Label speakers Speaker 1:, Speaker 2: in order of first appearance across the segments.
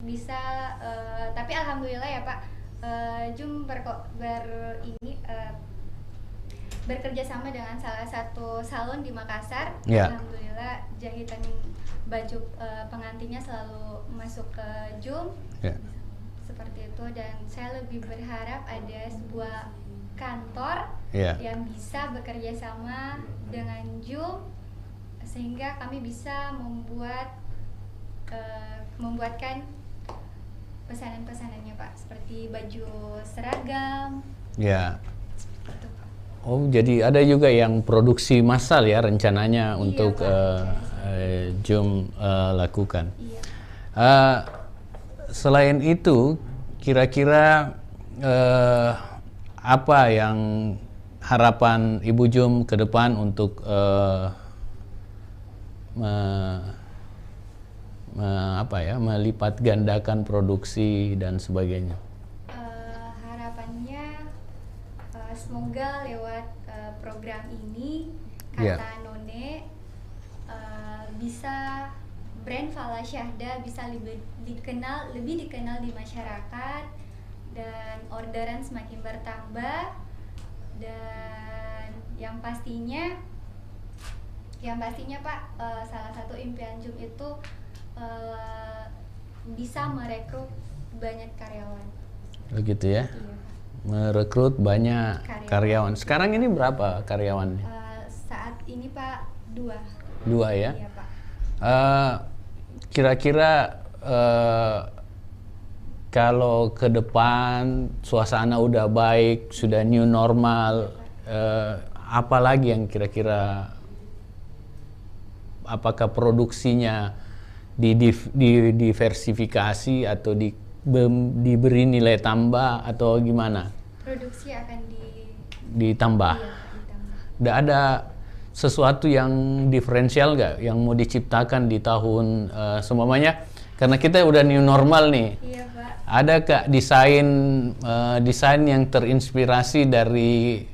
Speaker 1: bisa, tapi alhamdulillah ya Pak, Jum bekerja sama dengan salah satu salon di Makassar.
Speaker 2: Ya.
Speaker 1: Alhamdulillah jahitan baju pengantinnya selalu masuk ke Jum.
Speaker 2: Ya.
Speaker 1: Seperti itu, dan saya lebih berharap ada sebuah kantor
Speaker 2: Ya.
Speaker 1: yang bisa bekerja sama dengan Jum sehingga kami bisa membuatkan pesanan-pesanannya Pak, seperti baju seragam.
Speaker 2: Ya.
Speaker 1: Itu, Pak.
Speaker 2: Oh, jadi ada juga yang produksi massal ya rencananya
Speaker 1: Iya,
Speaker 2: untuk
Speaker 1: Pak.
Speaker 2: Jum lakukan.
Speaker 1: Iya.
Speaker 2: Selain itu, kira-kira apa yang harapan Ibu Jum ke depan untuk melipat gandakan produksi dan sebagainya?
Speaker 1: Harapannya semoga lewat program ini
Speaker 2: Ya.
Speaker 1: kata None bisa brand Fala Syahda bisa lebih dikenal di masyarakat, dan orderan semakin bertambah, dan yang pastinya Pak, salah satu impian Jum itu bisa merekrut banyak karyawan.
Speaker 2: Begitu ya?
Speaker 1: Iya, Pak.
Speaker 2: Merekrut banyak karyawan. Sekarang ini berapa karyawannya?
Speaker 1: Saat ini Pak, 2.
Speaker 2: 2 ya?
Speaker 1: Iya Pak.
Speaker 2: Kira-kira kalau ke depan suasana udah baik, sudah new normal, apa lagi yang kira-kira, apakah produksinya diversifikasi atau diberi nilai tambah atau gimana?
Speaker 1: Produksi akan
Speaker 2: Ditambah.
Speaker 1: Iya, ditambah.
Speaker 2: Nggak ada sesuatu yang diferensial nggak yang mau diciptakan di tahun seumpamanya, karena kita udah new normal nih.
Speaker 1: Iya Pak.
Speaker 2: Ada kak desain yang terinspirasi dari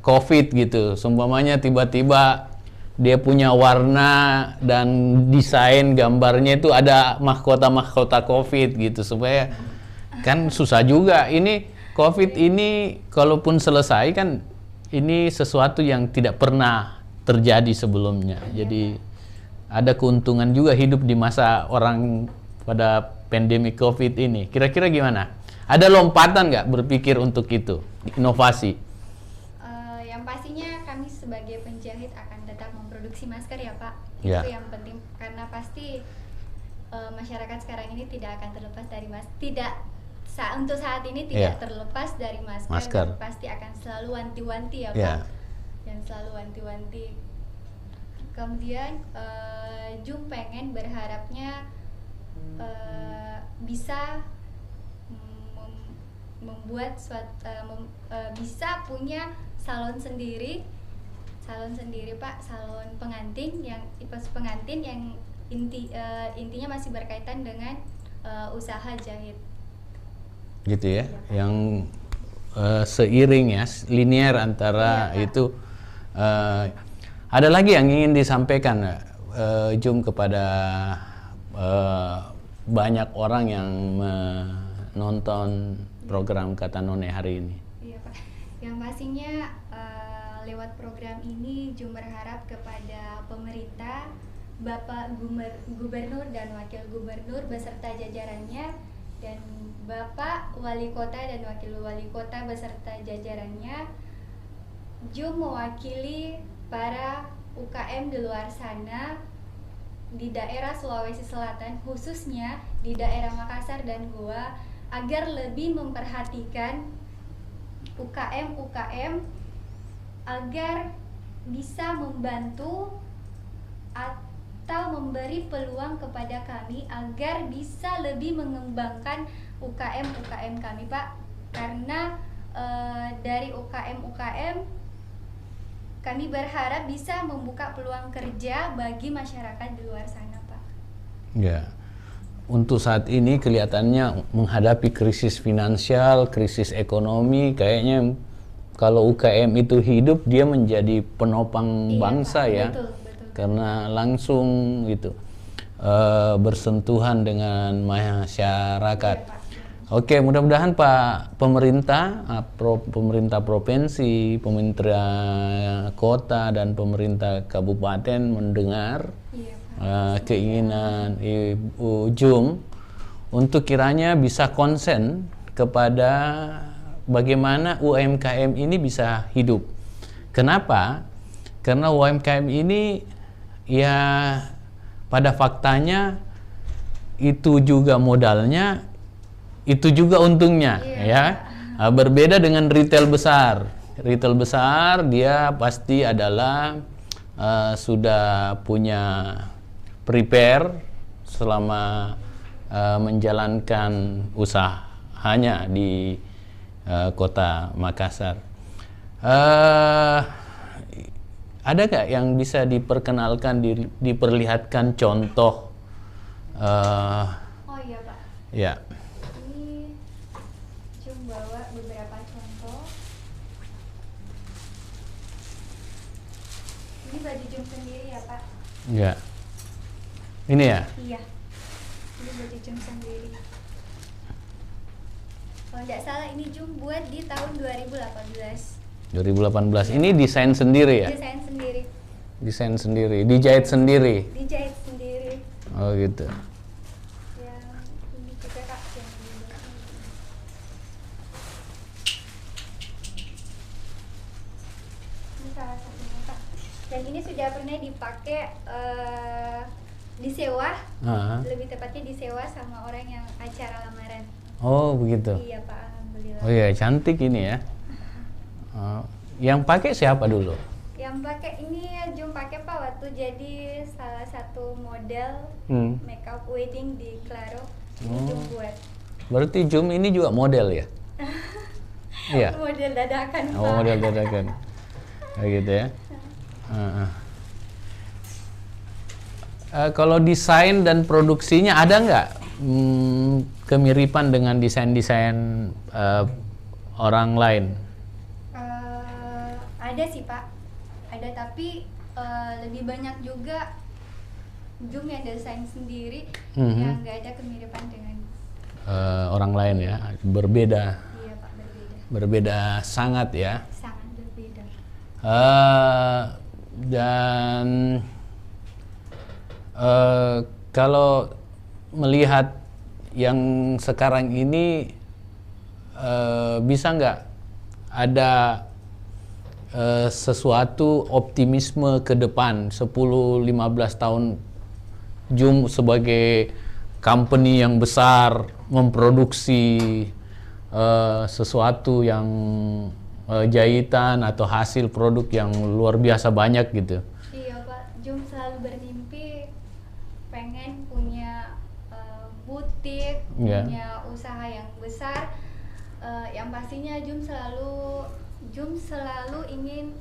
Speaker 2: COVID gitu, seumpamanya tiba-tiba dia punya warna dan desain gambarnya itu ada mahkota COVID gitu, supaya kan susah juga ini COVID ini, kalaupun selesai kan ini sesuatu yang tidak pernah terjadi sebelumnya. Jadi ada keuntungan juga hidup di masa orang pada pandemi COVID ini. Kira-kira gimana? Ada lompatan nggak berpikir untuk itu, inovasi?
Speaker 1: Yang pastinya kami sebagai penjahit akan tetap memproduksi masker ya Pak.
Speaker 2: Ya.
Speaker 1: Itu yang penting, karena pasti masyarakat sekarang ini tidak akan terlepas dari untuk saat ini tidak terlepas dari masker. Dan pasti akan selalu wanti-wanti ya Pak.
Speaker 2: Ya.
Speaker 1: Dan selalu wanti-wanti. Kemudian Jum pengen berharapnya bisa membuat bisa punya salon sendiri Pak, salon pengantin yang intinya masih berkaitan dengan usaha jahit.
Speaker 2: Gitu ya, yang seiring ya, linear antara itu. Ada lagi yang ingin disampaikan Jum kepada banyak orang yang menonton program Kata None hari ini?
Speaker 1: Iya Pak, yang pastinya lewat program ini Jum berharap kepada pemerintah, Bapak Gubernur dan Wakil Gubernur beserta jajarannya, dan Bapak Wali Kota dan Wakil Wali Kota beserta jajarannya, Jum mewakili para UKM di luar sana di daerah Sulawesi Selatan, khususnya di daerah Makassar dan Goa, agar lebih memperhatikan UKM agar bisa membantu atau memberi peluang kepada kami agar bisa lebih mengembangkan UKM kami Pak, karena dari UKM kami berharap bisa membuka peluang kerja bagi masyarakat di luar sana Pak.
Speaker 2: Ya, untuk saat ini kelihatannya menghadapi krisis finansial, krisis ekonomi, kayaknya kalau UKM itu hidup, dia menjadi penopang bangsa. Iya, Pak. Ya.
Speaker 1: Betul.
Speaker 2: Karena langsung gitu. bersentuhan dengan masyarakat.
Speaker 1: Iya, Pak.
Speaker 2: Oke, mudah-mudahan Pak pemerintah, pemerintah provinsi, pemerintah kota dan pemerintah kabupaten mendengar
Speaker 1: Iya, Pak.
Speaker 2: keinginan Ibu Jum untuk kiranya bisa konsen kepada bagaimana UMKM ini bisa hidup. Kenapa? Karena UMKM ini ya pada faktanya itu juga modalnya, itu juga untungnya,
Speaker 1: Iya.
Speaker 2: ya. Berbeda dengan retail besar. Retail besar dia pasti adalah sudah punya prepare selama menjalankan usahanya di kota Makassar. Ada nggak yang bisa diperkenalkan, diperlihatkan contoh?
Speaker 1: Oh iya, Pak.
Speaker 2: Ya.
Speaker 1: Ini Jum bawa beberapa contoh. Ini baju Jum sendiri ya, Pak.
Speaker 2: Ya. Ini ya.
Speaker 1: Iya. Ini baju Jum sendiri. Kalau nggak salah ini Jum buat di tahun 2018.
Speaker 2: 2018. Ini desain sendiri ya?
Speaker 1: Desain sendiri.
Speaker 2: Desain sendiri, dijahit sendiri.
Speaker 1: Dijahit sendiri.
Speaker 2: Oh gitu.
Speaker 1: Yang ini juga Kak, yang ini. Ini salah satunya Kak. Dan ini sudah pernah dipakai disewa,
Speaker 2: Ah.
Speaker 1: lebih tepatnya disewa sama orang yang acara lamaran.
Speaker 2: Oh begitu.
Speaker 1: Iya Pak, alhamdulillah.
Speaker 2: Oh iya, cantik ini ya. Yang pakai siapa dulu?
Speaker 1: Yang pakai ini Jum pakai Pak waktu jadi salah satu model makeup wedding di Claro. Ini Jum buat.
Speaker 2: Berarti Jum ini juga model ya? Iya.
Speaker 1: Model dadakan Pak.
Speaker 2: Oh, model dadakan. Kayak gitu ya. Kalau desain dan produksinya ada nggak kemiripan dengan desain-desain orang lain?
Speaker 1: Ada sih Pak, ada, tapi lebih banyak juga Jum yang desain sendiri, yang nggak ada kemiripan dengan
Speaker 2: orang lain ya, berbeda.
Speaker 1: Iya Pak, berbeda,
Speaker 2: Berbeda sangat ya.
Speaker 1: sangat berbeda.
Speaker 2: Dan kalau melihat yang sekarang ini, bisa nggak ada sesuatu optimisme ke depan 10-15 tahun Jum sebagai company yang besar memproduksi sesuatu yang jahitan atau hasil produk yang luar biasa banyak gitu.
Speaker 1: Iya Pak, Jum selalu bermimpi pengen punya butik,
Speaker 2: Yeah.
Speaker 1: punya usaha yang besar. Yang pastinya Jum selalu ingin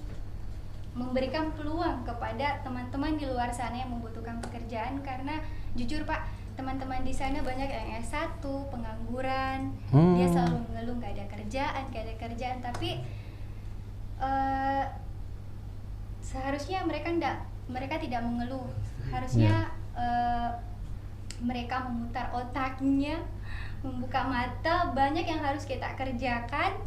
Speaker 1: memberikan peluang kepada teman-teman di luar sana yang membutuhkan pekerjaan, karena jujur Pak, teman-teman di sana banyak yang S1, pengangguran. Dia selalu mengeluh gak ada kerjaan, tapi seharusnya mereka tidak mengeluh. Harusnya mereka memutar otaknya, membuka mata, banyak yang harus kita kerjakan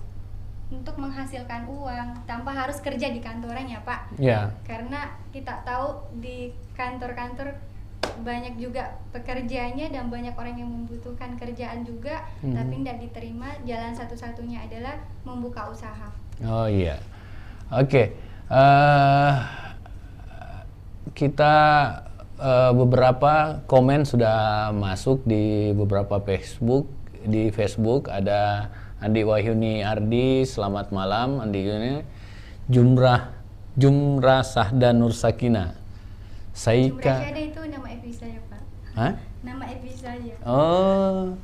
Speaker 1: untuk menghasilkan uang tanpa harus kerja di kantoran ya Pak.
Speaker 2: Ya.
Speaker 1: Karena kita tahu di kantor-kantor banyak juga pekerjaannya dan banyak orang yang membutuhkan kerjaan juga, tapi tidak diterima. Jalan satu-satunya adalah membuka usaha.
Speaker 2: Oh iya. Oke. Kita beberapa komen sudah masuk di beberapa Facebook. Di Facebook ada Andi Wahyuni Ardi, selamat malam Andi Wahyuni. Jumrah Sahda Nur Sakina. Saika.
Speaker 1: Jumrah Syahda itu nama FB saya Pak.
Speaker 2: Hah?
Speaker 1: Nama FB saya.
Speaker 2: Oh.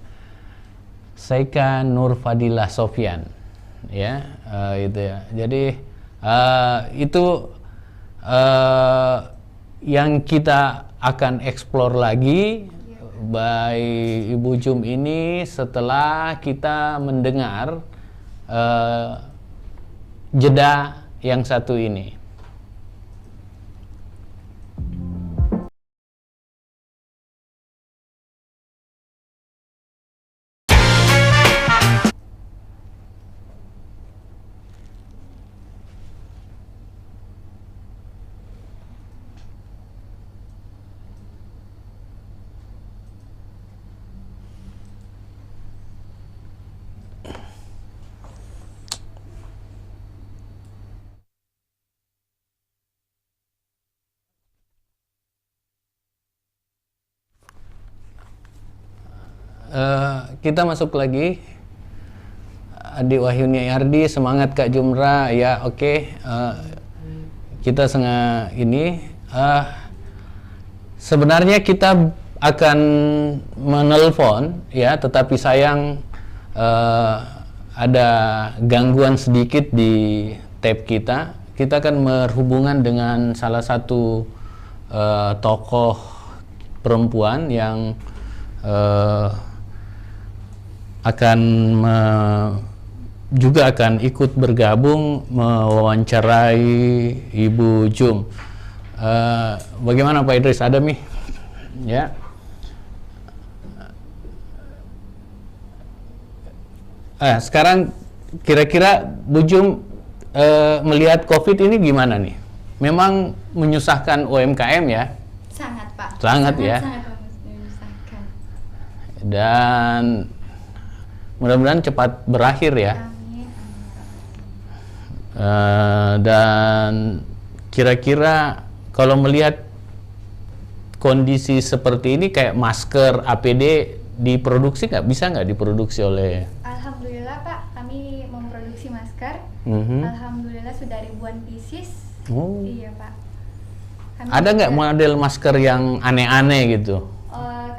Speaker 2: Saika Nur Fadilah Sofyan. Ya, itu ya. Jadi itu yang kita akan eksplor lagi by Ibu Jum ini setelah kita mendengar jeda yang satu ini. kita masuk lagi. Adik Wahyuni Ardi, semangat Kak Jumra. Ya, oke. Kita ini. Sebenarnya kita akan menelpon, ya, tetapi sayang ada gangguan sedikit di tab kita. Kita akan berhubungan dengan salah satu tokoh perempuan yang juga akan ikut bergabung mewawancarai Ibu Jum. Bagaimana Pak Idris? Ada Mi? Ya. Sekarang kira-kira Bu Jum melihat COVID ini gimana nih? Memang menyusahkan UMKM ya?
Speaker 1: Sangat Pak.
Speaker 2: Sangat ya.
Speaker 1: Sangat menyusahkan.
Speaker 2: Dan mudah-mudahan cepat berakhir ya.
Speaker 1: Amin.
Speaker 2: Dan kira-kira kalau melihat kondisi seperti ini, kayak masker, APD diproduksi nggak diproduksi oleh?
Speaker 1: Alhamdulillah Pak, kami memproduksi masker. Alhamdulillah sudah ribuan pieces.
Speaker 2: Oh.
Speaker 1: Iya Pak. Kami
Speaker 2: Ada nggak model masker yang aneh-aneh gitu?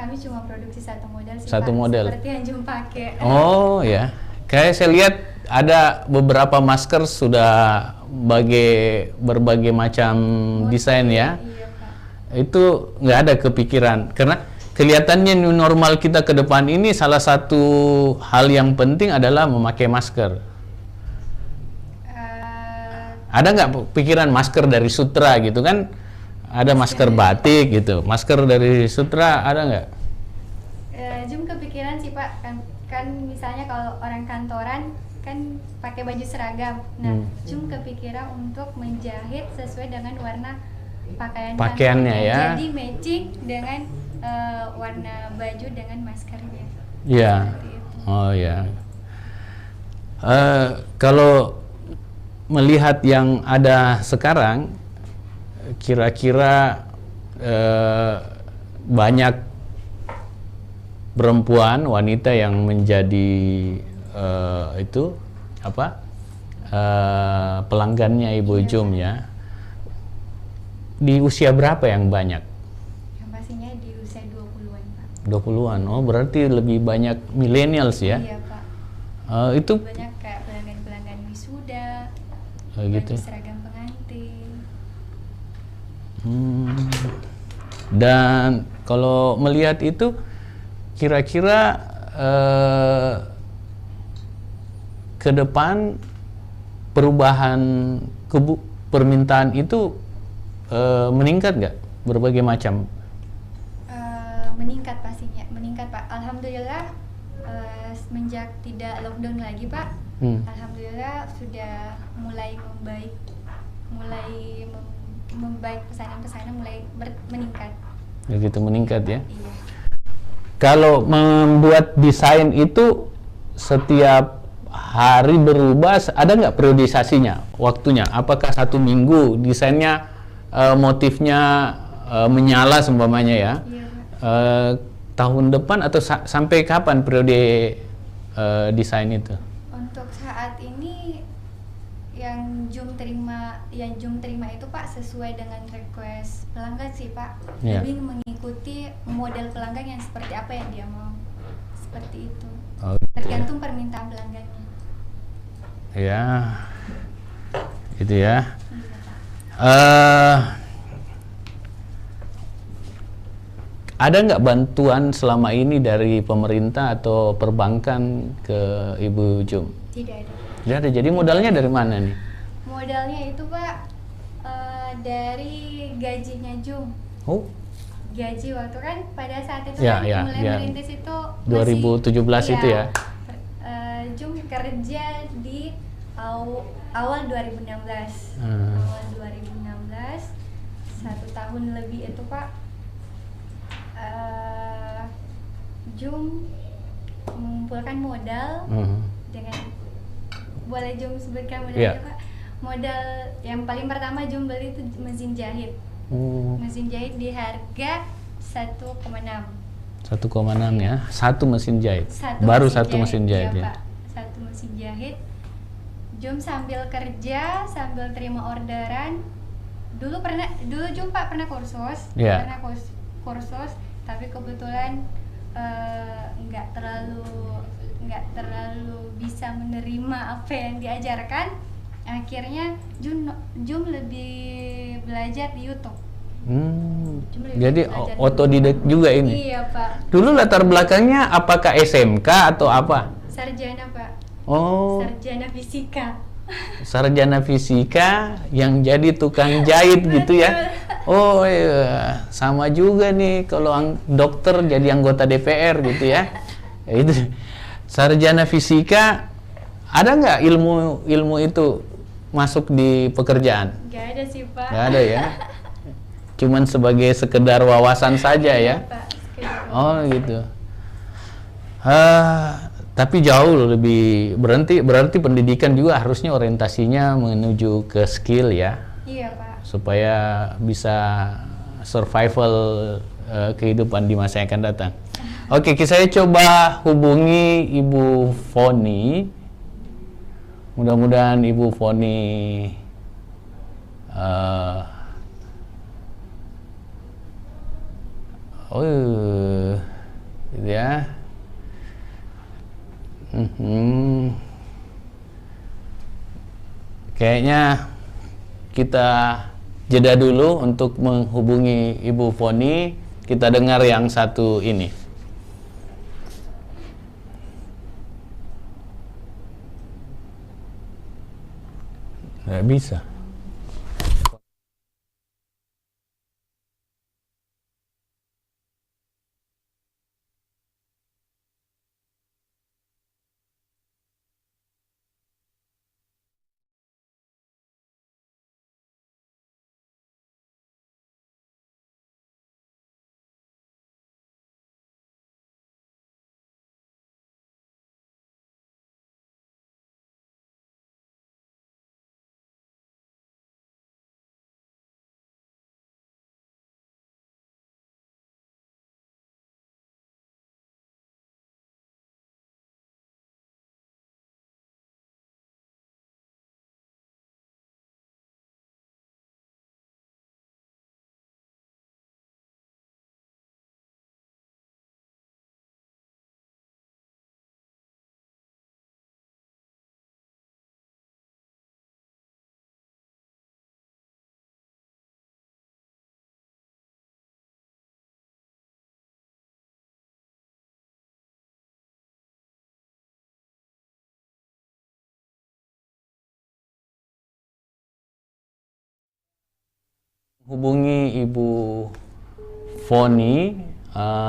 Speaker 1: Kami cuma produksi satu model sih
Speaker 2: Satu
Speaker 1: Pak,
Speaker 2: model.
Speaker 1: seperti yang Jum pakai.
Speaker 2: Oh ya, kayak saya lihat ada beberapa masker sudah berbagai macam desain ya.
Speaker 1: Iya Pak.
Speaker 2: Itu nggak ada kepikiran, karena kelihatannya new normal kita ke depan ini salah satu hal yang penting adalah memakai masker. Ada nggak pikiran masker dari Sutra gitu kan? Ada masker batik gitu, masker dari Sutra ada nggak?
Speaker 1: Jum kepikiran sih Pak, kan misalnya kalau orang kantoran kan pakai baju seragam. Nah, Jum kepikiran untuk menjahit sesuai dengan warna
Speaker 2: pakaiannya ya.
Speaker 1: Jadi matching dengan warna baju dengan maskernya.
Speaker 2: Iya. Oh ya. Kalau melihat yang ada sekarang, kira-kira banyak perempuan, wanita yang menjadi pelanggannya Ibu Jum ya. Di usia berapa yang banyak?
Speaker 1: Yang pastinya di usia 20-an Pak.
Speaker 2: 20-an. Oh, berarti lebih banyak millennials ya?
Speaker 1: Iya Pak.
Speaker 2: Itu
Speaker 1: banyak kayak pelanggan-pelanggan wisuda,
Speaker 2: gitu.
Speaker 1: seragam pengantin.
Speaker 2: Dan kalau melihat itu, kira-kira ke depan perubahan permintaan itu meningkat nggak? Berbagai macam?
Speaker 1: Meningkat pastinya, meningkat Pak. Alhamdulillah semenjak tidak lockdown lagi Pak, alhamdulillah sudah mulai membaik, pesanan-pesanan mulai meningkat.
Speaker 2: Begitu meningkat ya?
Speaker 1: Iya.
Speaker 2: Kalau membuat desain itu setiap hari berubah, ada nggak periodisasinya, waktunya? Apakah 1 minggu desainnya motifnya menyala seumpamanya ya?
Speaker 1: Iya, Pak.
Speaker 2: Tahun depan atau sampai kapan periode desain itu?
Speaker 1: Untuk saat ini yang Jum terima itu Pak sesuai dengan request pelanggan sih Pak.
Speaker 2: Yeah.
Speaker 1: Lebih mengikuti model pelanggan yang seperti apa yang dia mau. Seperti itu.
Speaker 2: Oh, gitu.
Speaker 1: Tergantung permintaan pelanggannya.
Speaker 2: Ya, gitu ya.
Speaker 1: Iya, Pak.
Speaker 2: Ada nggak bantuan selama ini dari pemerintah atau perbankan ke Ibu Jum?
Speaker 1: Tidak ada.
Speaker 2: Tidak ada. Jadi modalnya dari mana nih?
Speaker 1: Modalnya itu Pak dari gajinya Jum.
Speaker 2: Oh,
Speaker 1: Gaji waktu kan pada saat itu
Speaker 2: Ya,
Speaker 1: kan
Speaker 2: ya,
Speaker 1: mulai
Speaker 2: ya.
Speaker 1: merintis itu
Speaker 2: 2017 itu ya?
Speaker 1: Jum kerja di awal 2016.
Speaker 2: Hmm.
Speaker 1: Awal 2016, 1 tahun lebih itu Pak. Jum mengumpulkan modal dengan, boleh Jum sebutkan modalnya
Speaker 2: Yeah.
Speaker 1: Pak? Modal yang paling pertama Jum beli itu mesin jahit. Mesin jahit di harga 1,6.
Speaker 2: 1,6 ya, satu mesin jahit. Satu mesin jahit ya.
Speaker 1: Pak. Satu mesin jahit. Jum sambil kerja, sambil terima orderan. Dulu Jum Pak pernah kursus,
Speaker 2: Yeah.
Speaker 1: pernah kursus, tapi kebetulan nggak terlalu bisa menerima apa yang diajarkan. Akhirnya Jum lebih belajar di YouTube.
Speaker 2: Jadi otodidak juga ini.
Speaker 1: Iya Pak.
Speaker 2: Dulu latar belakangnya apakah SMK atau apa?
Speaker 1: Sarjana Pak.
Speaker 2: Oh,
Speaker 1: Sarjana fisika.
Speaker 2: sarjana fisika yang jadi tukang jahit gitu ya. Oh iya, sama juga nih kalau dokter jadi anggota DPR gitu ya. Itu sarjana fisika, ada nggak ilmu itu masuk di pekerjaan?
Speaker 1: Nggak ada sih Pak.
Speaker 2: Nggak ada ya. Cuman sebagai sekedar wawasan saja ya.
Speaker 1: Pak, sekedar
Speaker 2: Oh gitu. Tapi jauh lebih berarti pendidikan juga harusnya orientasinya menuju ke skill ya,
Speaker 1: Iya Pak.
Speaker 2: supaya bisa survival kehidupan di masa yang akan datang. Oke, saya coba hubungi Ibu Foni. Mudah-mudahan Ibu Foni gitu ya. Kayaknya kita jeda dulu untuk menghubungi Ibu Foni. Kita dengar yang satu ini. Nggak bisa. Hubungi Ibu Foni.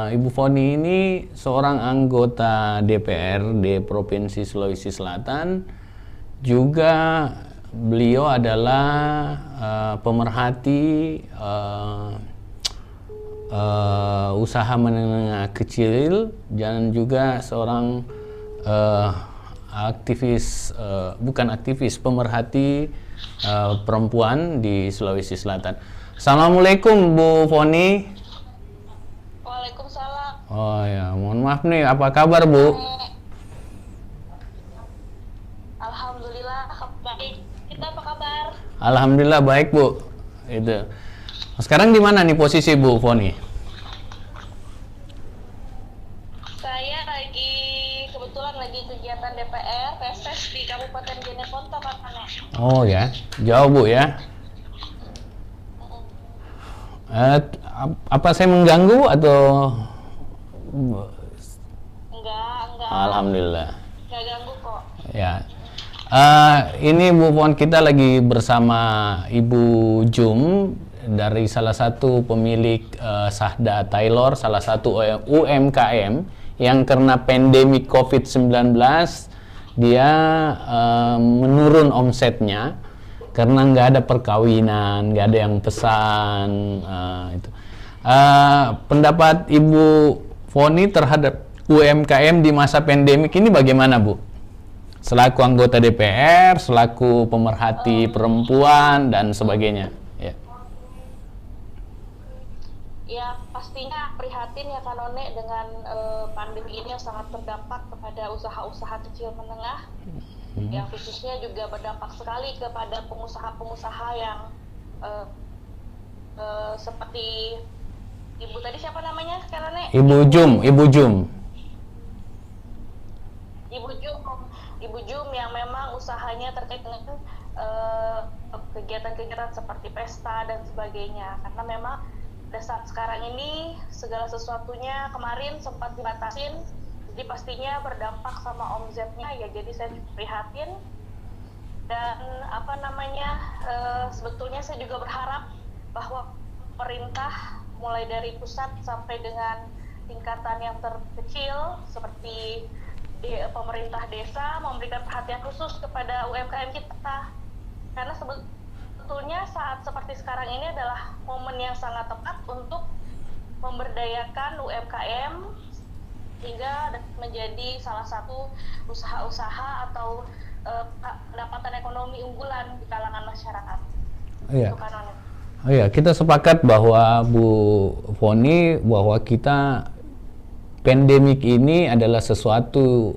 Speaker 2: Ibu Foni ini seorang anggota DPRD Provinsi Sulawesi Selatan. Juga beliau adalah pemerhati usaha menengah kecil dan juga seorang pemerhati perempuan di Sulawesi Selatan. Assalamualaikum Bu Foni.
Speaker 3: Waalaikumsalam.
Speaker 2: Oh ya, mohon maaf nih, apa kabar Bu?
Speaker 3: Alhamdulillah baik. Kita apa kabar?
Speaker 2: Alhamdulillah baik Bu. Itu. Sekarang di mana nih posisi Bu Foni?
Speaker 3: Saya kebetulan lagi kegiatan DPR PSS di Kabupaten Jeneponto, Pak Ane.
Speaker 2: Oh ya, jauh Bu ya. Apa saya mengganggu atau?
Speaker 3: Enggak.
Speaker 2: Alhamdulillah.
Speaker 3: Enggak ganggu kok.
Speaker 2: Ya. Ini Bu Fon, kita lagi bersama Ibu Jum dari salah satu pemilik Sahda Tailor, salah satu UMKM yang karena pandemi COVID-19 dia menurun omsetnya karena nggak ada perkawinan, nggak ada yang pesan. Itu. Pendapat Ibu Foni terhadap UMKM di masa pandemik ini bagaimana Bu? Selaku anggota DPR, selaku pemerhati perempuan dan sebagainya. Ya.
Speaker 3: Ya pastinya prihatin ya Kanone dengan pandemi ini yang sangat berdampak kepada usaha-usaha kecil menengah, yang khususnya juga berdampak sekali kepada pengusaha-pengusaha yang eh, seperti ibu tadi siapa namanya Kanone?
Speaker 2: Ibu Jum.
Speaker 3: Ibu Jum, Ibu Jum yang memang usahanya terkait dengan kegiatan-kegiatan seperti pesta dan sebagainya. Karena memang pada saat sekarang ini segala sesuatunya kemarin sempat dibatasin, jadi pastinya berdampak sama omzetnya ya. Jadi saya prihatin dan sebetulnya saya juga berharap bahwa pemerintah mulai dari pusat sampai dengan tingkatan yang terkecil seperti pemerintah desa memberikan perhatian khusus kepada UMKM kita, karena sebetulnya saat seperti sekarang ini adalah momen yang sangat tepat untuk memberdayakan UMKM hingga menjadi salah satu usaha-usaha atau pendapatan ekonomi unggulan di kalangan masyarakat.
Speaker 2: Iya. Iya, kita sepakat bahwa Bu Foni bahwa pandemik ini adalah sesuatu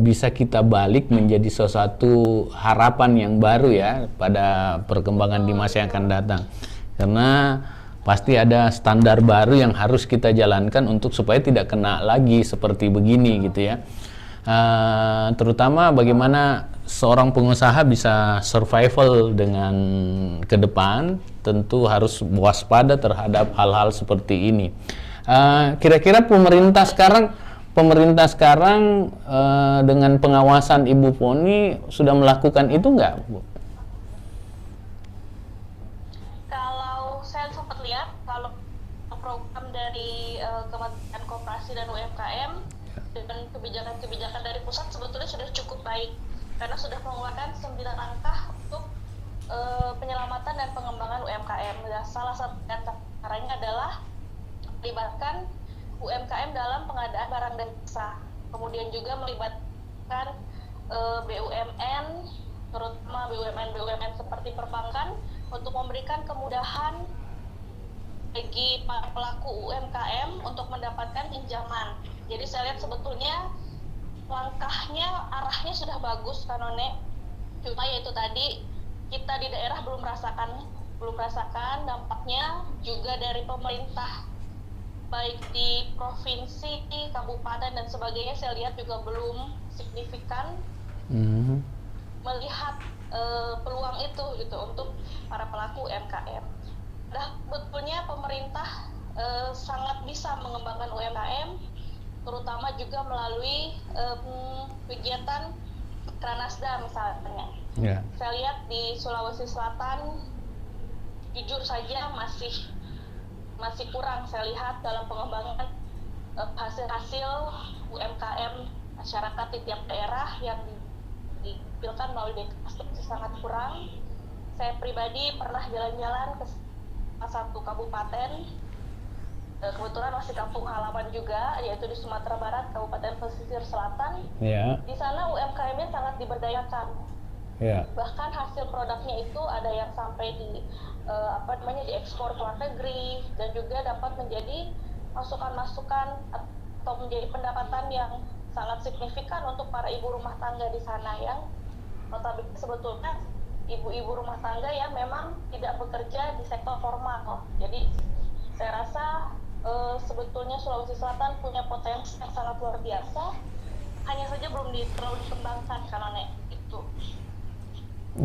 Speaker 2: bisa kita balik menjadi sesuatu harapan yang baru ya pada perkembangan di masa yang akan datang, karena pasti ada standar baru yang harus kita jalankan untuk supaya tidak kena lagi seperti begini gitu ya. Terutama bagaimana seorang pengusaha bisa survival dengan ke depan, tentu harus waspada terhadap hal-hal seperti ini. Kira-kira pemerintah sekarang dengan pengawasan Ibu Foni sudah melakukan itu nggak, Bu?
Speaker 3: Kalau saya sempat lihat, kalau program dari Kementerian Koperasi dan UMKM dengan kebijakan-kebijakan dari pusat sebetulnya sudah cukup baik, karena sudah mengeluarkan 9 langkah untuk penyelamatan dan pengembangan UMKM. Dan salah satu antaranya adalah melibatkan UMKM dalam pengadaan barang dan jasa, kemudian juga melibatkan BUMN, terutama BUMN seperti perbankan, untuk memberikan kemudahan bagi para pelaku UMKM untuk mendapatkan pinjaman. Jadi saya lihat sebetulnya langkahnya, arahnya sudah bagus Kanone, cuma yaitu tadi kita di daerah belum merasakan dampaknya juga dari pemerintah, baik di provinsi, kabupaten dan sebagainya. Saya lihat juga belum signifikan melihat peluang itu gitu untuk para pelaku UMKM. Nah, betulnya pemerintah sangat bisa mengembangkan UMKM, terutama juga melalui kegiatan Kranasda misalnya. Yeah. Saya lihat di Sulawesi Selatan jujur saja masih kurang saya lihat dalam pengembangan hasil-hasil UMKM masyarakat di tiap daerah yang ditampilkan melalui Dekastro sangat kurang. Saya pribadi pernah jalan-jalan ke salah satu kabupaten, kebetulan masih kampung halaman juga, yaitu di Sumatera Barat, Kabupaten Pesisir Selatan. Yeah. Di sana UMKM-nya sangat diberdayakan. Yeah. Bahkan hasil produknya itu ada yang sampai diekspor ke luar negeri, dan juga dapat menjadi masukan-masukan atau menjadi pendapatan yang sangat signifikan untuk para ibu rumah tangga di sana yang notabene sebetulnya ibu-ibu rumah tangga yang memang tidak bekerja di sektor formal. Jadi saya rasa sebetulnya Sulawesi Selatan punya potensi yang sangat luar biasa, hanya saja belum terlalu dikembangkan karena itu.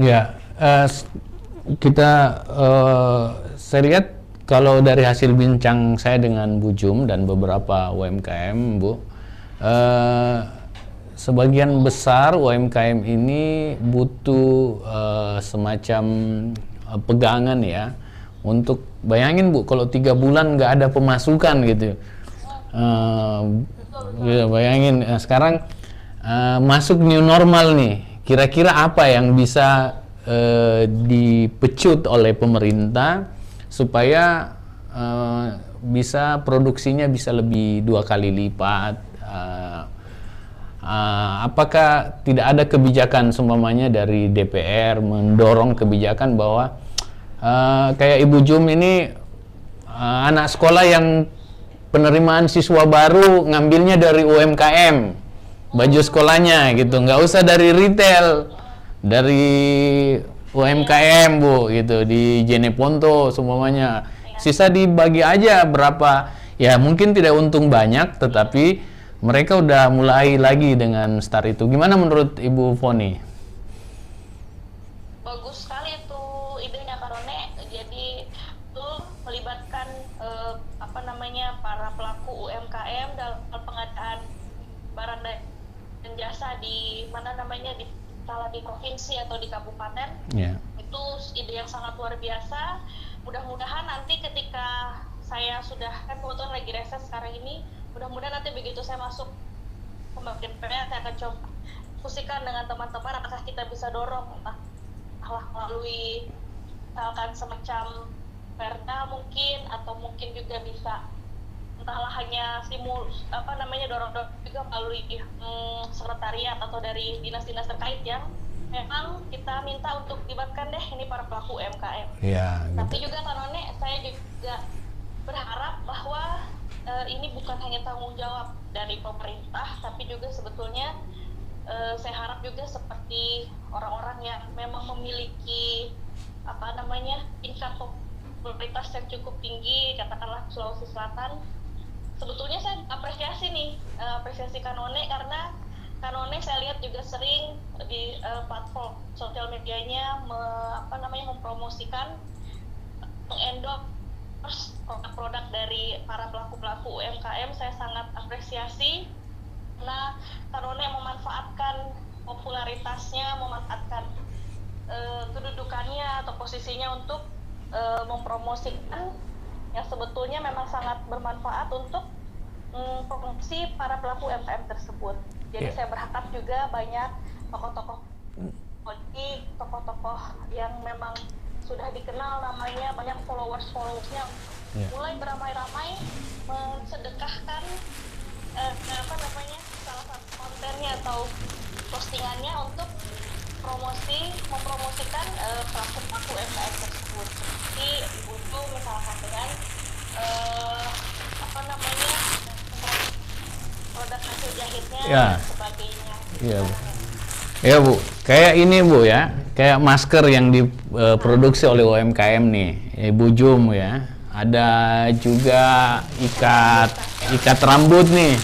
Speaker 2: Ya, saya lihat kalau dari hasil bincang saya dengan Bu Jum dan beberapa UMKM, Bu, sebagian besar UMKM ini butuh semacam pegangan ya, untuk bayangin Bu, kalau 3 bulan nggak ada pemasukan gitu, ya, bayangin sekarang masuk new normal nih, kira-kira apa yang bisa dipecut oleh pemerintah supaya bisa produksinya bisa lebih 2 kali lipat. Apakah tidak ada kebijakan seumpamanya dari DPR mendorong kebijakan bahwa kayak Ibu Jum ini anak sekolah yang penerimaan siswa baru ngambilnya dari UMKM, baju sekolahnya gitu, nggak usah dari retail, dari UMKM Bu gitu, di Jeneponto semuanya. Sisa dibagi aja berapa, ya mungkin tidak untung banyak, tetapi mereka udah mulai lagi dengan start itu. Gimana menurut Ibu Foni?
Speaker 3: Bagus sekali itu idenya Kak Rone. Jadi itu melibatkan para pelaku UMKM dalam pengadaan barang dan jasa di di provinsi atau di kabupaten.
Speaker 2: Yeah.
Speaker 3: Itu ide yang sangat luar biasa. Mudah-mudahan nanti ketika saya sudah kan kebetulan lagi reses sekarang ini, mudah-mudahan nanti begitu saya masuk ke PPN, saya akan coba diskusikan dengan teman-teman apakah kita bisa dorong entah melalui misalkan semacam perda mungkin, atau mungkin juga bisa entahlah hanya dorong juga melalui sekretariat atau dari dinas-dinas terkait yang memang kita minta untuk libatkan deh ini para pelaku UMKM.
Speaker 2: Iya.
Speaker 3: Tapi juga Kak None, saya juga berharap bahwa ini bukan hanya tanggung jawab dari pemerintah, tapi juga sebetulnya saya harap juga seperti orang-orang yang memang memiliki tingkat popularitas yang cukup tinggi, katakanlah Sulawesi Selatan. Sebetulnya saya apresiasi Kak None, karena Kak None saya lihat juga sering di platform sosial medianya mempromosikan, mengendorse produk-produk dari para pelaku-pelaku UMKM. Saya sangat apresiasi karena Kak None memanfaatkan popularitasnya, memanfaatkan kedudukannya atau posisinya untuk mempromosikan yang sebetulnya memang sangat bermanfaat untuk promosi para pelaku UMKM tersebut. Jadi saya berharap juga banyak tokoh-tokoh politik, tokoh-tokoh yang memang sudah dikenal namanya, banyak followersnya, mulai beramai-ramai mensedekahkan salah satu kontennya atau postingannya untuk mempromosikan pelaku-pelaku UMKM tersebut. Seperti Ibu Ju misalkan dengan produk hasil jahitnya dan sebagainya.
Speaker 2: Iya Bu. Ya Bu, kayak ini Bu ya, kayak masker yang diproduksi oleh UMKM nih, Ibu Jum ya. Ada juga ikat rambut nih,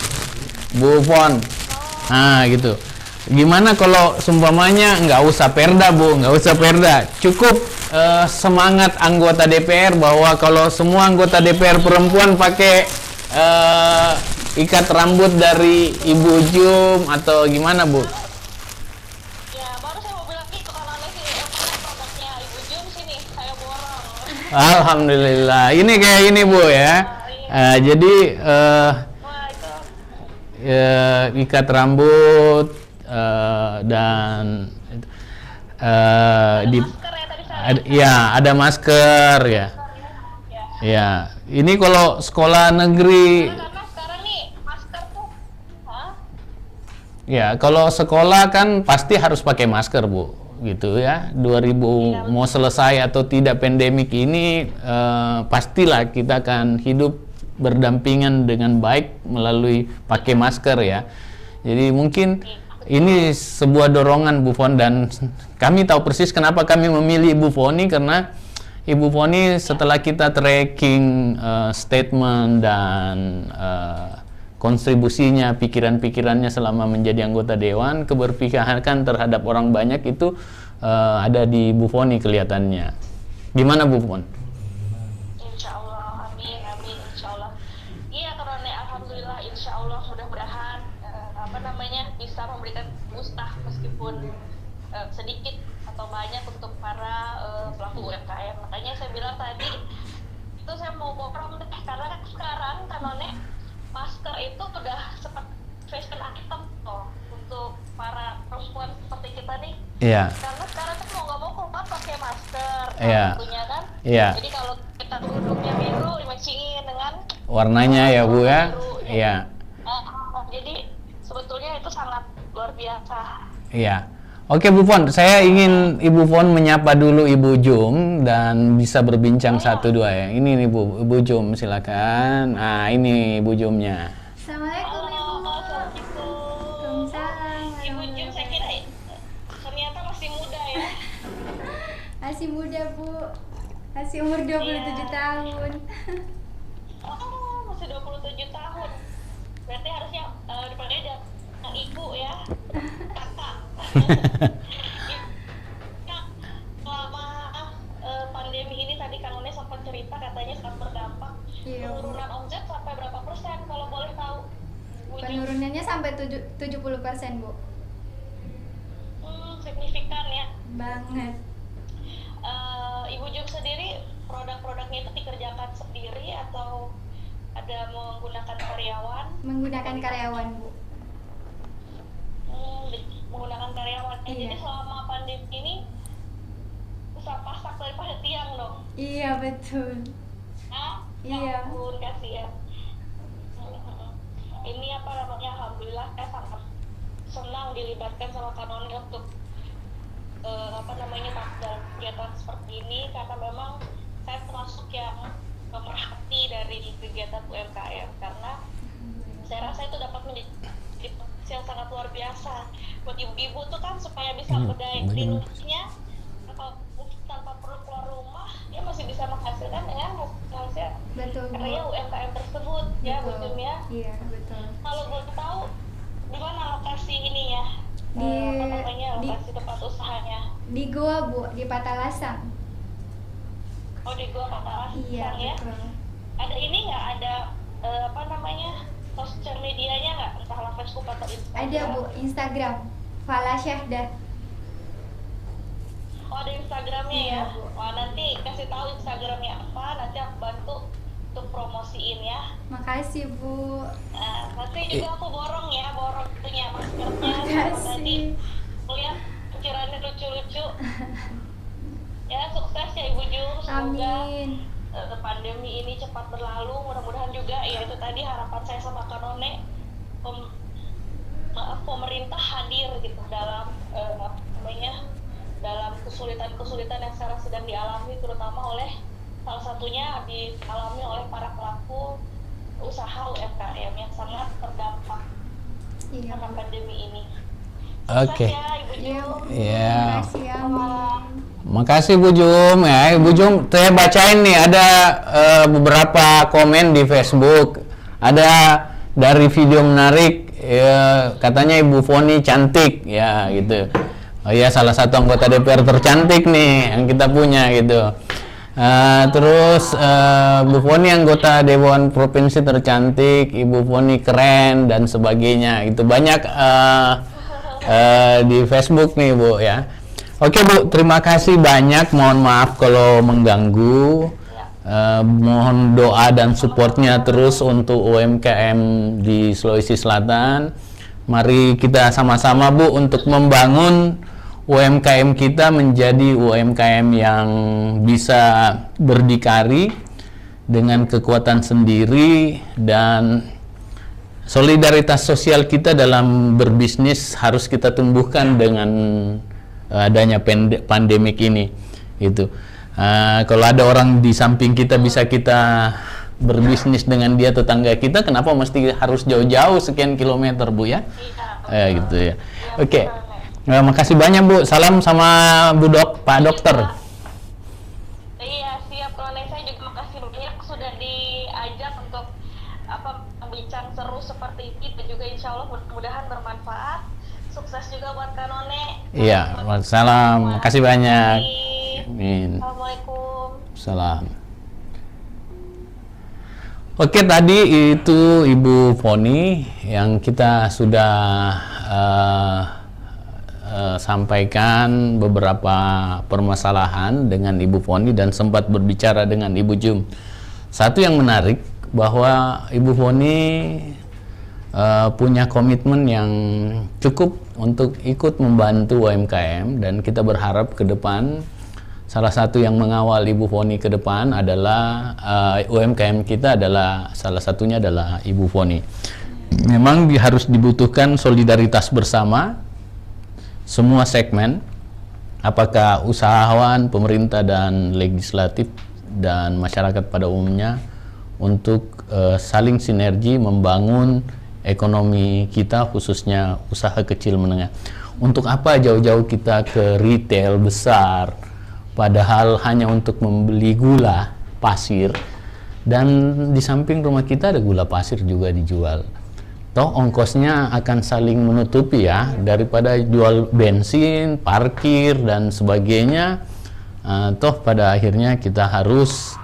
Speaker 2: Bu Fon. Nah gitu. Gimana kalau seumpamanya nggak usah perda Bu, nggak usah perda, cukup semangat anggota DPR bahwa kalau semua anggota DPR perempuan pakai ikat rambut dari Ibu Jum atau gimana Bu?
Speaker 3: Ya baru saya mau bilang itu karena produknya Ibu Jum sini saya borong.
Speaker 2: Alhamdulillah, ini kayak ini Bu ya. Jadi ikat rambut dan ada masker ya. Ya, ini kalau sekolah negeri.
Speaker 3: Karena sekarang nih masker tuh,
Speaker 2: ya kalau sekolah kan pasti harus pakai masker Bu, gitu ya. 2000 mau selesai atau tidak pandemik ini, pastilah kita akan hidup berdampingan dengan baik melalui pakai masker ya. Jadi mungkin ini sebuah dorongan Bu Fon, dan kami tahu persis kenapa kami memilih Ibu Foni, karena Ibu Foni setelah kita tracking statement dan kontribusinya, pikiran-pikirannya selama menjadi anggota Dewan, keberpihakan terhadap orang banyak itu ada di Bu Foni kelihatannya. Gimana Bu Fon?
Speaker 3: Insya Allah, amin, insya Allah. Iya, karena alhamdulillah, insya Allah mudah-mudahan bisa memberikan mustah meskipun sedikit atau banyak untuk para pelaku UMKM. Makanya saya bilang tadi itu saya mau borong deh, karena sekarang Kanone masker itu udah seperti fashion item untuk para perempuan seperti kita nih.
Speaker 2: Iya.
Speaker 3: Karena sekarang kan mau nggak mau keluar pakai masker, tentunya kan.
Speaker 2: Iya.
Speaker 3: Jadi kalau kita duduknya biru, dimatchingin dengan
Speaker 2: warnanya ya Bu ya. Iya.
Speaker 3: Jadi sebetulnya itu sangat luar biasa.
Speaker 2: Iya. Oke Bu Fon, saya ingin Ibu Fon menyapa dulu Ibu Jum dan bisa berbincang satu dua ya. Ini nih Bu, Ibu Jum silakan. Nah ini Ibu Jumnya.
Speaker 1: Assalamualaikum Ibu.
Speaker 3: Assalamualaikum.
Speaker 1: Waalaikumsalam.
Speaker 3: Ibu Jum, saya kira ternyata masih muda ya.
Speaker 1: Masih muda Bu. Masih umur 27
Speaker 3: Iya.
Speaker 1: tahun.
Speaker 3: Oh, masih 27 tahun. Berarti harusnya dipanggil aja ibu ya. Kakak. Kak, selama pandemi ini tadi Kang One sempat cerita katanya sangat berdampak.
Speaker 1: Iya, Bu.
Speaker 3: Penurunan omset sampai berapa persen kalau boleh tahu? Bu Jum?
Speaker 1: Penurunannya sampai 70% Bu.
Speaker 3: Signifikan ya.
Speaker 1: Banget.
Speaker 3: Ibu Jum sendiri produk-produknya itu dikerjakan sendiri atau ada menggunakan karyawan?
Speaker 1: Menggunakan karyawan Bu.
Speaker 3: Menggunakan karyawan.
Speaker 1: Iya.
Speaker 3: Jadi selama pandemi ini bisa pasak daripada tiang dong.
Speaker 1: Iya betul.
Speaker 3: Nah,
Speaker 1: Iya.
Speaker 3: ya ampun, kasihan. Ini apa namanya, alhamdulillah saya sangat senang dilibatkan sama Kanoni untuk apa namanya dalam kegiatan seperti ini, karena memang saya termasuk yang pemerhati dari kegiatan UMKM, karena saya rasa itu dapat menjadi potensi yang sangat luar biasa buat ibu-ibu tuh kan, supaya bisa berdaya di rumahnya tanpa perlu keluar rumah, dia masih bisa menghasilkan dengan hasil
Speaker 1: Betul Bu.
Speaker 3: karya UMKM tersebut ya Bu
Speaker 1: Betul.
Speaker 3: Jum ya.
Speaker 1: Iya betul.
Speaker 3: Kalau boleh tahu di mana lokasi ini ya? Apa namanya, lokasi tempat usahanya?
Speaker 1: Di Goa Bu, di Patalasang.
Speaker 3: Oh, di Gua Patalasang
Speaker 1: Iya
Speaker 3: ya.
Speaker 1: betul.
Speaker 3: Ada ini nggak, ada apa namanya, sosial medianya nggak, entahlah Facebook atau Instagram?
Speaker 1: Ada Bu, Instagram Fala Syahdah.
Speaker 3: Oh, ada Instagramnya
Speaker 1: Iya,
Speaker 3: ya.
Speaker 1: Bu.
Speaker 3: Wah, nanti kasih tahu Instagramnya apa, nanti aku bantu untuk promosiin ya.
Speaker 1: Makasih Bu.
Speaker 3: Nanti juga aku borong itunya, maskernya sama
Speaker 1: Makasih.
Speaker 3: tadi. Lihat pikirannya lucu-lucu. Ya, sukses ya Ibu Jum. Semoga
Speaker 1: Amin.
Speaker 3: pandemi ini cepat berlalu. Mudah-mudahan juga ya itu tadi harapan saya sama Kanone, pemerintah hadir gitu dalam apa namanya, dalam kesulitan-kesulitan yang sekarang sedang dialami, terutama oleh salah satunya dialami oleh para pelaku usaha UMKM yang sangat terdampak
Speaker 1: Iya
Speaker 3: karena
Speaker 1: Bu.
Speaker 3: pandemi ini.
Speaker 2: Oke.
Speaker 3: Sukses ya Ibu
Speaker 1: Iya
Speaker 3: Jum.
Speaker 1: Bu.
Speaker 2: Iya.
Speaker 1: Makasih amin.
Speaker 2: Makasih Bu Jum ya. Ibu Jum, saya bacain nih ada beberapa komen di Facebook. Ada dari video menarik ya, katanya Ibu Foni cantik ya gitu. Oh iya, salah satu anggota DPR tercantik nih yang kita punya gitu. Terus Bu Foni anggota Dewan Provinsi tercantik, Ibu Foni keren dan sebagainya. Itu banyak di Facebook nih Bu ya. Oke Bu, terima kasih banyak. Mohon maaf kalau mengganggu. Mohon doa dan supportnya terus untuk UMKM di Sulawesi Selatan. Mari kita sama-sama Bu untuk membangun UMKM kita menjadi UMKM yang bisa berdikari dengan kekuatan sendiri, dan solidaritas sosial kita dalam berbisnis harus kita tumbuhkan dengan adanya pandemik ini gitu. Kalau ada orang di samping kita bisa kita berbisnis dengan dia, tetangga kita, kenapa mesti harus jauh-jauh sekian kilometer Bu ya? Gitu ya. Oke. Makasih banyak Bu. Salam sama Pak Dokter.
Speaker 3: Iya, siap. Kalau saya juga makasih banyak sudah diajak untuk bincang seru seperti ini, dan juga insya Allah mudah-mudahan bermanfaat. Sukses juga buat Kanone.
Speaker 2: Iya, salam. Makasih banyak. Amin.
Speaker 3: Assalamualaikum.
Speaker 2: Salam. Oke, tadi itu Ibu Foni yang kita sudah sampaikan beberapa permasalahan dengan Ibu Foni dan sempat berbicara dengan Ibu Jum. Satu yang menarik bahwa Ibu Foni punya komitmen yang cukup untuk ikut membantu UMKM, dan kita berharap ke depan salah satu yang mengawal Ibu Foni ke depan adalah UMKM kita, adalah salah satunya adalah Ibu Foni. Memang harus dibutuhkan solidaritas bersama semua segmen, apakah usahawan, pemerintah dan legislatif dan masyarakat pada umumnya untuk saling sinergi membangun ekonomi kita, khususnya usaha kecil menengah. Untuk apa jauh-jauh kita ke retail besar, padahal hanya untuk membeli gula pasir, dan di samping rumah kita ada gula pasir juga dijual. Toh ongkosnya akan saling menutupi ya, daripada jual bensin, parkir dan sebagainya. Toh pada akhirnya kita harus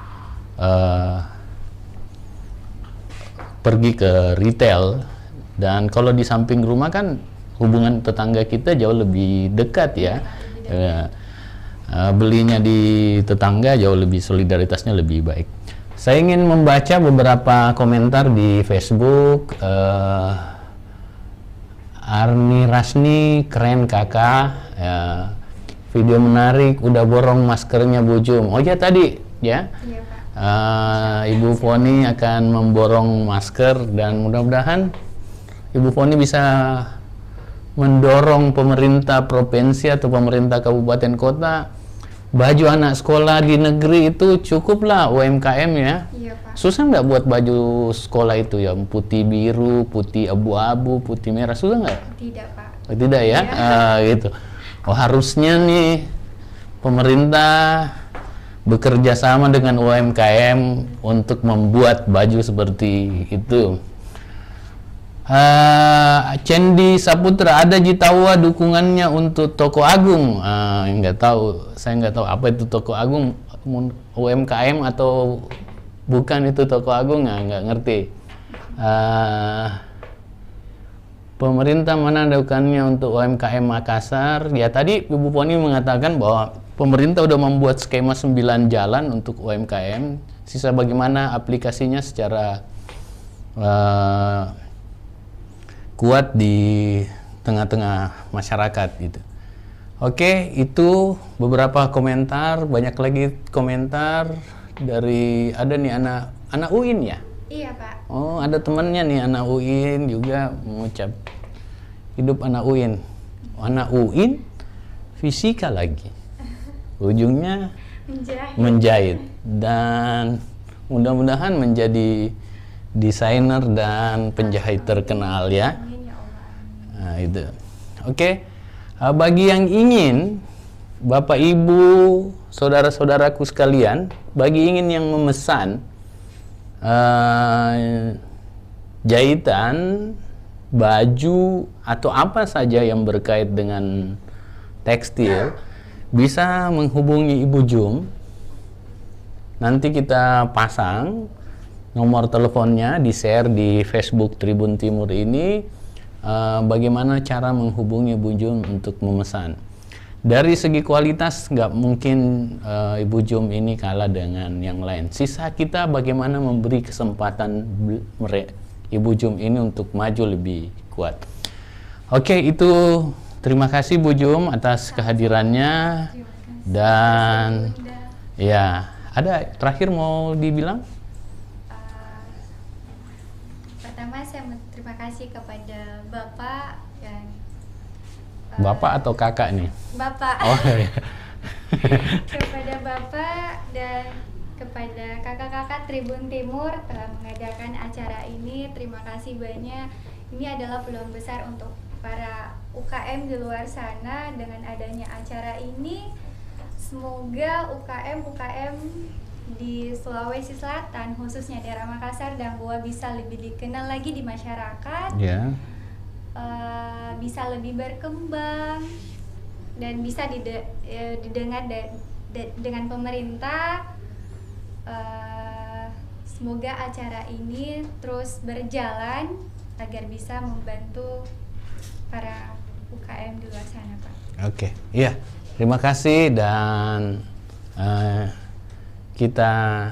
Speaker 2: pergi ke retail, dan kalau di samping rumah kan hubungan tetangga kita jauh lebih dekat ya. Belinya di tetangga jauh lebih, solidaritasnya lebih baik. Saya ingin membaca beberapa komentar di Facebook. Arni Rasni, keren kakak, video menarik, udah borong maskernya Bu Jum. Oh ya tadi ya.
Speaker 1: Iya, Pak.
Speaker 2: Ibu Foni akan memborong masker, dan mudah-mudahan Ibu Foni bisa mendorong pemerintah provinsi atau pemerintah kabupaten kota, baju anak sekolah di negeri itu cukuplah UMKM ya.
Speaker 1: Iya, Pak.
Speaker 2: Susah nggak buat baju sekolah itu ya, putih biru, putih abu-abu, putih merah, susah nggak?
Speaker 1: Tidak, Pak.
Speaker 2: Tidak ya, gitu. Oh, harusnya nih pemerintah bekerja sama dengan UMKM untuk membuat baju seperti itu. Cendi Saputra, ada Jitawa dukungannya untuk Toko Agung. Nggak tahu, saya nggak tahu apa itu Toko Agung, UMKM atau bukan itu Toko Agung, nggak ngerti. Pemerintah mana dukungannya untuk UMKM Makassar? Ya tadi Ibu Poni mengatakan bahwa pemerintah udah membuat skema 9 jalan untuk UMKM. Sisa bagaimana aplikasinya secara kuat di tengah-tengah masyarakat gitu. Oke, itu beberapa komentar, banyak lagi komentar dari, ada nih anak UIN ya?
Speaker 1: Iya, Pak.
Speaker 2: Oh, ada temannya nih anak UIN juga mengucap hidup anak UIN. Anak UIN fisika lagi. Ujungnya menjahit, dan mudah-mudahan menjadi desainer dan penjahit terkenal ya.
Speaker 1: Amin, ya Allah.
Speaker 2: Nah, itu. Oke. Bagi yang ingin, Bapak Ibu, saudara-saudaraku sekalian, bagi ingin yang memesan jahitan, baju atau apa saja yang berkait dengan tekstil, bisa menghubungi Ibu Jum. Nanti kita pasang nomor teleponnya, di-share di Facebook Tribun Timur ini, bagaimana cara menghubungi Ibu Jum untuk memesan. Dari segi kualitas nggak mungkin Ibu Jum ini kalah dengan yang lain. Sisa kita bagaimana memberi kesempatan Ibu Jum ini untuk maju lebih kuat. Oke, itu terima kasih Bu Jum atas kehadirannya. Dan ya, ada terakhir mau dibilang?
Speaker 1: Pertama saya terima kasih kepada Bapak dan
Speaker 2: Bapak atau kakak nih?
Speaker 1: Bapak.
Speaker 2: Oh iya.
Speaker 1: Kepada Bapak dan kepada kakak-kakak Tribun Timur telah mengadakan acara ini. Terima kasih banyak. Ini adalah peluang besar untuk para UKM di luar sana. Dengan adanya acara ini, semoga UKM di Sulawesi Selatan, khususnya daerah Makassar dan Goa, bisa lebih dikenal lagi di masyarakat, bisa lebih berkembang dan bisa didengar dengan pemerintah. Semoga acara ini terus berjalan agar bisa membantu para UKM di luar sana, Pak.
Speaker 2: Oke, iya, terima kasih, dan kita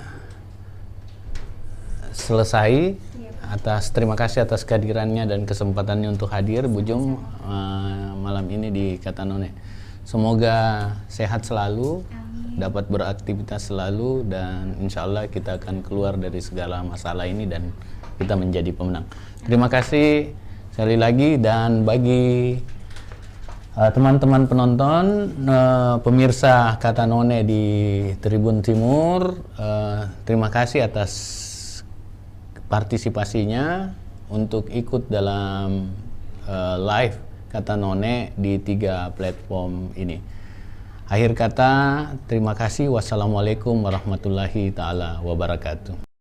Speaker 2: selesai. Terima kasih atas kehadirannya dan kesempatannya untuk hadir Bu Jum malam ini di Katanone. Semoga sehat selalu, dapat beraktivitas selalu, dan insya Allah kita akan keluar dari segala masalah ini dan kita menjadi pemenang. Terima kasih sekali lagi, dan bagi Teman-teman penonton, pemirsa Kata None di Tribun Timur, terima kasih atas partisipasinya untuk ikut dalam live Kata None di 3 platform ini. Akhir kata, terima kasih. Wassalamualaikum warahmatullahi taala wabarakatuh.